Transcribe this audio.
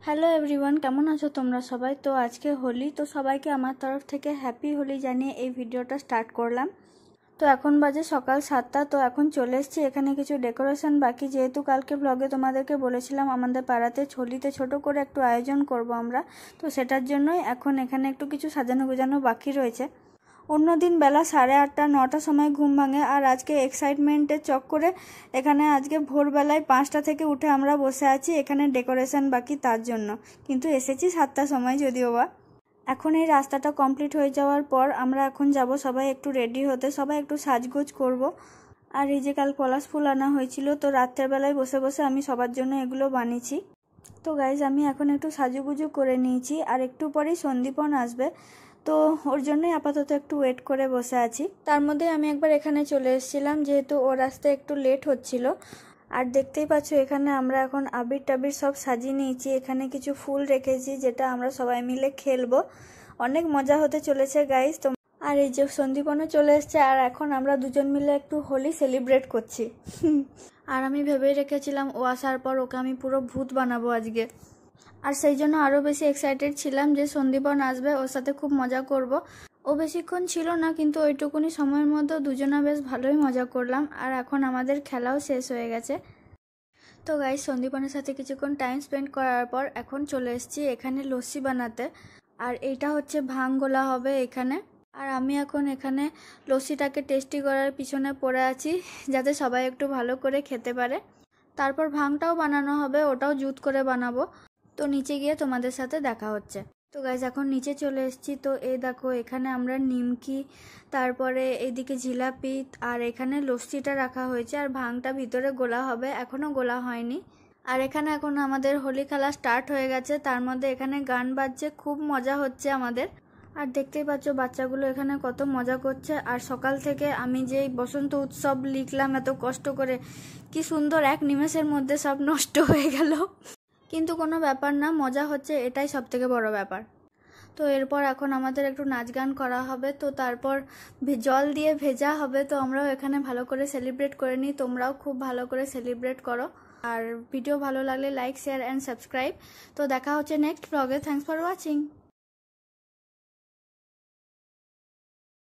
Hello everyone, কেমন আছো তোমরা সবাই? তো আজকে হোলি, তো সবাইকে আমার তরফ থেকে হ্যাপি হোলি জানিয়ে এই ভিডিওটা স্টার্ট করলাম। তো এখন বাজে সকাল 7টা। তো এখন চলে এসেছি এখানে কিছু ডেকোরেশন বাকি, যেহেতু কালকে ব্লগে তোমাদেরকে বলেছিলাম আমাদের পাড়াতে হোলিতে ছোট করে একটু আয়োজন করব আমরা, তো সেটার জন্যই এখন এখানে একটু কিছু সাজানো গোজানো বাকি রয়েছে। অন্যদিন বেলা 8:30 9টার সময় ঘুম ভাঙে, আর আজকে এক্সাইটমেন্টের চক্করে এখানে আজকে ভোরবেলায় 5টা থেকে উঠে আমরা বসে আছি এখানে ডেকোরেশন বাকি তার জন্য, কিন্তু এসেছি 7টার সময় যদিও বা। এখন এই রাস্তাটা কমপ্লিট হয়ে যাওয়ার পর আমরা এখন যাব সবাই একটু রেডি হতে, সবাই একটু সাজগোজ করব। আর এই যে কাল পলাশ ফুল আনা হয়েছিল, তো রাত্রের বেলায় বসে বসে আমি সবার জন্য এগুলো বানিয়েছি। তো গাইজ আমি এখন একটু সাজুগুজু করে নিয়েছি, আর একটু পরেই সন্দীপন আসবে, তো ওর জন্যই আপাতত একটু ওয়েট করে বসে আছি। তার মধ্যে আমি একবার এখানে চলে এসেছিলাম, যেহেতু ওর আসতে একটু লেট হচ্ছিল। আর দেখতেই পাচ্ছ এখানে আমরা এখন আবির টাবির সব সাজিয়ে নিয়েছি, এখানে কিছু ফুল রেখেছি যেটা আমরা সবাই মিলে খেলবো। অনেক মজা হতে চলেছে গাইজ। তো আর এই যে সন্দীপনও চলে এসছে, আর এখন আমরা দুজন মিলে একটু হোলি সেলিব্রেট করছি। আর আমি ভেবেই রেখেছিলাম ও আসার পর ওকে আমি পুরো ভূত বানাবো আজকে, আর সেই জন্য আরও বেশি এক্সাইটেড ছিলাম যে সন্দীপন আসবে, ওর সাথে খুব মজা করব। ও বেশিক্ষণ ছিল না, কিন্তু ওইটুকুনি সময়ের মধ্যে দুজনা বেশ ভালোই মজা করলাম। আর এখন আমাদের খেলাও শেষ হয়ে গেছে। তো গাইস সন্দীপনের সাথে কিছুক্ষণ টাইম স্পেন্ড করার পর এখন চলে এসেছি এখানে লস্যি বানাতে। আর এইটা হচ্ছে ভাং গোলা হবে এখানে। আর আমি এখন এখানে লস্যিটাকে টেস্টি করার পিছনে পড়ে আছি, যাতে সবাই একটু ভালো করে খেতে পারে। তারপর ভাংটাও বানানো হবে, ওটাও জুত করে বানাবো। তো নিচে গিয়ে তোমাদের সাথে দেখা হচ্ছে। তো গাইজ এখন নিচে চলে এসেছি। তো এই দেখো এখানে আমরা নিমকি, তারপরে এইদিকে জিলাপি, আর এখানে লস্যিটা রাখা হয়েছে, আর ভাংটা ভিতরে গোলা হবে, এখনো গোলা হয়নি। আর এখানে এখন আমাদের হোলি খেলা স্টার্ট হয়ে গেছে, তার মধ্যে এখানে গান বাজছে, খুব মজা হচ্ছে আমাদের। আর দেখতেই পাচ্ছ বাচ্চাগুলো এখানে কত মজা করছে। আর সকাল থেকে আমি যে বসন্ত উৎসব লিখলাম এত কষ্ট করে, কি সুন্দর এক নিমেষের মধ্যে সব নষ্ট হয়ে গেল। কিন্তু কোনো ব্যাপার না, মজা হচ্ছে, এটাই সব থেকে বড় ব্যাপার। তো এরপর এখন আমাদের একটু নাচ গান করা হবে, তো তারপর জল দিয়ে ভেজা হবে। তো আমরাও এখানে ভালো করে সেলিব্রেট করে নিই, তোমরাও খুব ভালো করে সেলিব্রেট করো। আর ভিডিও ভালো লাগলে লাইক শেয়ার অ্যান্ড সাবস্ক্রাইব। তো দেখা হচ্ছে নেক্সট ব্লগে। Thanks for watching.